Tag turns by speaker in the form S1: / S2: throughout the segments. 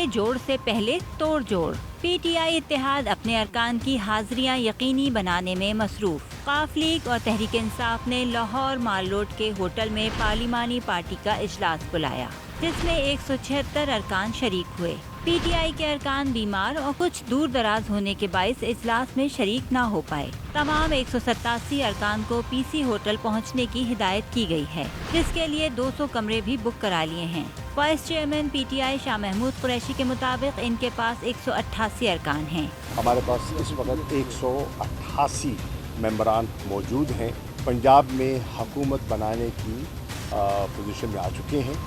S1: जोड़ से पहले तोड़ जोड़। पीटीआई इत्तेहाद अपने अरकान की हाजिरियां यकीनी बनाने में मसरूफ। काफ लीग और तहरीक इंसाफ ने लाहौर माल रोड के होटल में पार्लिमानी पार्टी का इजलास बुलाया, जिसमें 176 अरकान शरीक हुए। पीटीआई के अरकान बीमार और कुछ दूर दराज होने के बाइस इजलास में शरीक न हो पाए। तमाम 187 अरकान को पीसी होटल पहुंचने की हिदायत की गई है, जिसके लिए 200 कमरे भी बुक करा लिए हैं। Vice chairman PTI Shah Mahmood Qureshi के मुताबिक इनके पास 188 अरकान हैं।
S2: हमारे पास इस वक्त 188 मेंबरान मौजूद हैं। पंजाब में हुकूमत बनाने की पोजीशन में आ चुके हैं।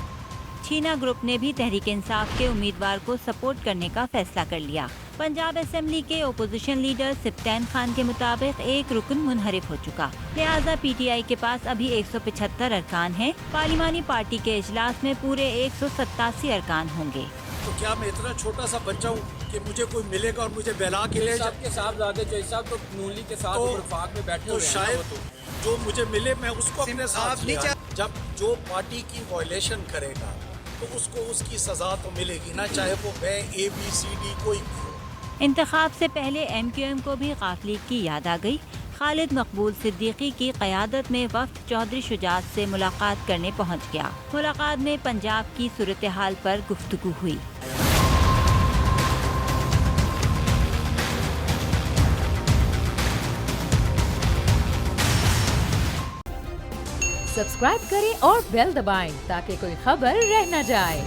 S1: छीना ग्रुप ने भी तहरीक इंसाफ के उम्मीदवार को सपोर्ट करने का फैसला कर लिया। पंजाब असेंबली के ओपोजिशन लीडर सिप्तैन खान के मुताबिक एक रुकन मुनहरिफ हो चुका, लिहाजा पीटीआई के पास अभी 175 अरकान हैं। पार्लिमानी पार्टी के इजलास में पूरे 187 अरकान होंगे।
S3: तो क्या मैं इतना छोटा सा बच्चा हूँ कि मुझे कोई मिलेगा और मुझे बहला के ले
S4: सबके साहबजादे जो साहब तो नूली के साथ वफाक में बैठे हुए हैं।
S3: शायद जो मुझे मिले मैं उसको अपने साथ ले आऊं। जब जो पार्टी की वायलेशन करेगा तो उसको उसकी सजा तो मिलेगी ना, चाहे वो ABCD कोई भी हो।
S1: इंतखाब से पहले MQM को भी काफ लीग की याद आ गई। खालिद मकबूल सिद्दीकी की क़यादत में वफ़द चौधरी शुजात से मुलाकात करने पहुंच गया। मुलाकात में पंजाब की सूरत हाल पर गुफ्तगू हुई।
S5: सब्सक्राइब करें और बेल दबाएं ताकि कोई खबर रह न जाए।